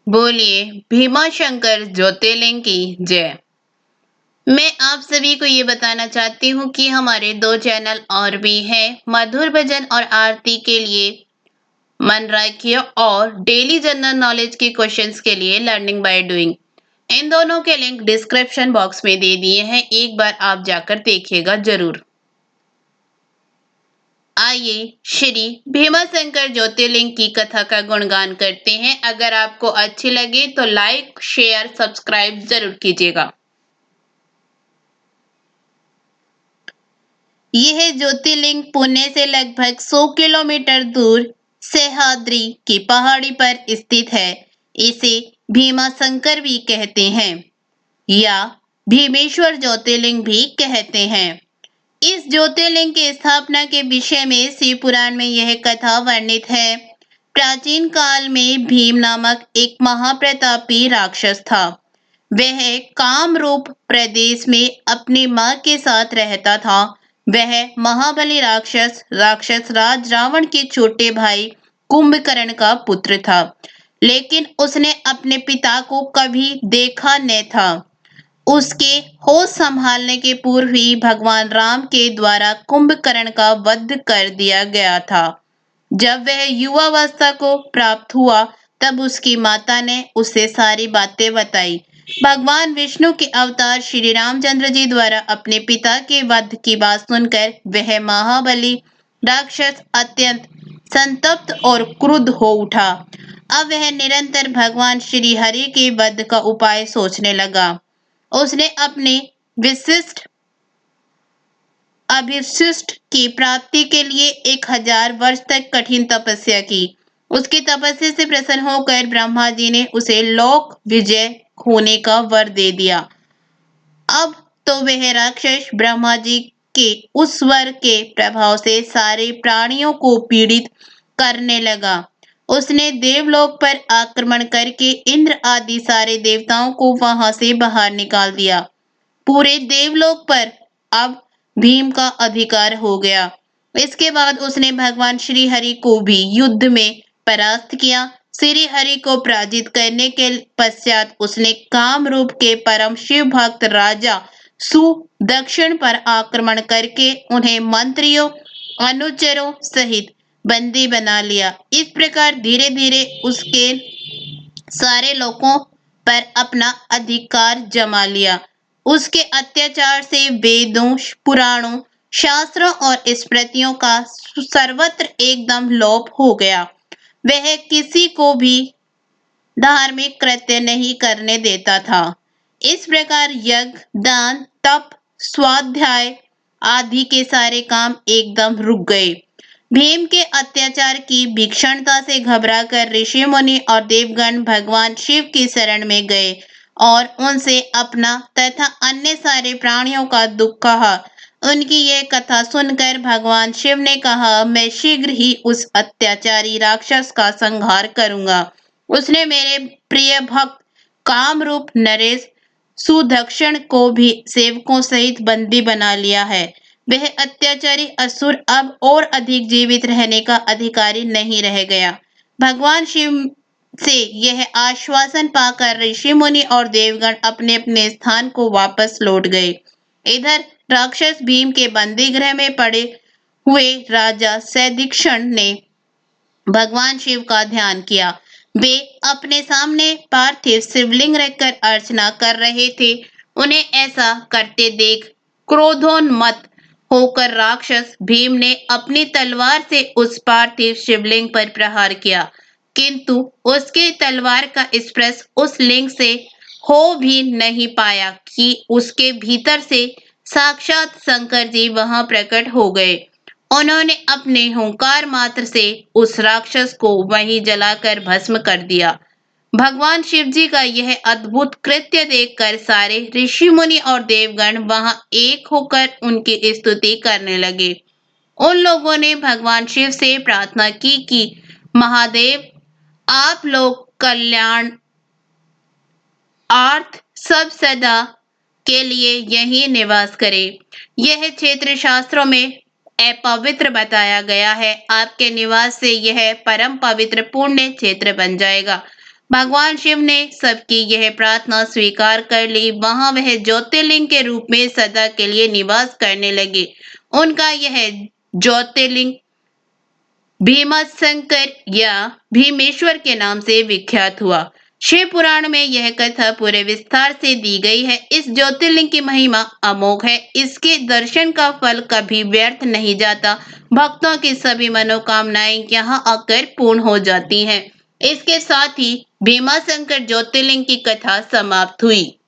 बोलिए भीमा शंकर ज्योतिर्लिंग की जय। मैं आप सभी को ये बताना चाहती हूँ कि हमारे 2 चैनल और भी हैं, मधुर भजन और आरती के लिए मन रखिए और डेली जनरल नॉलेज के क्वेश्चंस के लिए लर्निंग बाय डूइंग। इन दोनों के लिंक डिस्क्रिप्शन बॉक्स में दे दिए हैं, एक बार आप जाकर देखिएगा जरूर। आइए श्री भीमाशंकर ज्योतिर्लिंग की कथा का गुणगान करते हैं। अगर आपको अच्छी लगे तो लाइक, शेयर, सब्सक्राइब जरूर कीजिएगा। यह ज्योतिर्लिंग पुणे से लगभग 100 किलोमीटर दूर सह्याद्री की पहाड़ी पर स्थित है। इसे भीमाशंकर भी कहते हैं या भीमेश्वर ज्योतिर्लिंग भी कहते हैं। इस ज्योतिर्लिंग की स्थापना के विषय में शिव पुराण में यह कथा वर्णित है। प्राचीन काल में भीम नामक एक महाप्रतापी राक्षस था। वह कामरूप प्रदेश में अपनी मां के साथ रहता था। वह महाबली राक्षस राक्षस राज रावण के छोटे भाई कुंभकर्ण का पुत्र था, लेकिन उसने अपने पिता को कभी देखा न था। उसके होश संभालने के पूर्व ही भगवान राम के द्वारा कुंभकर्ण का वध कर दिया गया था। जब वह युवावस्था को प्राप्त हुआ, तब उसकी माता ने उसे सारी बातें बताई। भगवान विष्णु के अवतार श्री रामचंद्र जी द्वारा अपने पिता के वध की बात सुनकर वह महाबली राक्षस अत्यंत संतप्त और क्रुद्ध हो उठा। अब वह निरंतर भगवान श्री हरि के वध का उपाय सोचने लगा। उसने अपने विशिष्ट अभिशिष्ट की प्राप्ति के लिए 1000 वर्ष तक कठिन तपस्या की। उसकी तपस्या से प्रसन्न होकर ब्रह्मा जी ने उसे लोक विजय होने का वर दे दिया। अब तो वह राक्षस ब्रह्मा जी के उस वर के प्रभाव से सारे प्राणियों को पीड़ित करने लगा। उसने देवलोक पर आक्रमण करके इंद्र आदि सारे देवताओं को वहां से बाहर निकाल दिया। पूरे देवलोक पर अब भीम का अधिकार हो गया। इसके बाद उसने भगवान श्री हरि को भी युद्ध में परास्त किया। श्री हरि को पराजित करने के पश्चात उसने कामरूप के परम शिव भक्त राजा सुदक्षिण पर आक्रमण करके उन्हें मंत्रियों अनुचरों सहित बंदी बना लिया। इस प्रकार धीरे धीरे उसके सारे लोगों पर अपना अधिकार जमा लिया। उसके अत्याचार से वेदों, पुराणों, शास्त्रों और स्मृतियों का सर्वत्र एकदम लोप हो गया। वह किसी को भी धार्मिक कृत्य नहीं करने देता था। इस प्रकार यज्ञ, दान, तप, स्वाध्याय आदि के सारे काम एकदम रुक गए। भीम के अत्याचार की भीषणता से घबराकर ऋषि मुनि और देवगण भगवान शिव की शरण में गए और उनसे अपना तथा अन्य सारे प्राणियों का दुख कहा। उनकी यह कथा सुनकर भगवान शिव ने कहा, मैं शीघ्र ही उस अत्याचारी राक्षस का संहार करूंगा। उसने मेरे प्रिय भक्त कामरूप नरेश सुदक्षिण को भी सेवकों सहित बंदी बना लिया है। वह अत्याचारी असुर अब और अधिक जीवित रहने का अधिकारी नहीं रह गया। भगवान शिव से यह आश्वासन पाकर ऋषि मुनि और देवगण अपने अपने स्थान को वापस लौट गए। इधर राक्षस भीम के बंदी गृह में पड़े हुए राजा सैदिक्षण ने भगवान शिव का ध्यान किया। वे अपने सामने पार्थिव शिवलिंग रखकर अर्चना कर रहे थे। उन्हें ऐसा करते देख क्रोधोन्मत्त होकर राक्षस भीम ने अपनी तलवार से उस पार्थिव शिवलिंग पर प्रहार किया, किंतु उसके तलवार का स्पर्श उस लिंग से हो भी नहीं पाया कि उसके भीतर से साक्षात शंकर जी वहां प्रकट हो गए। उन्होंने अपने हुंकार मात्र से उस राक्षस को वहीं जलाकर भस्म कर दिया। भगवान शिव जी का यह अद्भुत कृत्य देखकर सारे ऋषि मुनि और देवगण वहां एक होकर उनकी स्तुति करने लगे। उन लोगों ने भगवान शिव से प्रार्थना की कि महादेव, आप लोग कल्याण आर्थ सब सदा के लिए यही निवास करें। यह क्षेत्र शास्त्रों में अपवित्र बताया गया है। आपके निवास से यह परम पवित्र पुण्य क्षेत्र बन जाएगा। भगवान शिव ने सबकी यह प्रार्थना स्वीकार कर ली। वहां वह ज्योतिर्लिंग के रूप में सदा के लिए निवास करने लगे। उनका यह ज्योतिर्लिंग भीमाशंकर या भीमेश्वर के नाम से विख्यात हुआ। शिव पुराण में यह कथा पूरे विस्तार से दी गई है। इस ज्योतिर्लिंग की महिमा अमोघ है। इसके दर्शन का फल कभी व्यर्थ नहीं जाता। भक्तों की सभी मनोकामनाएं यहाँ आकर पूर्ण हो जाती हैं। इसके साथ ही भीमाशंकर ज्योतिर्लिंग की कथा समाप्त हुई।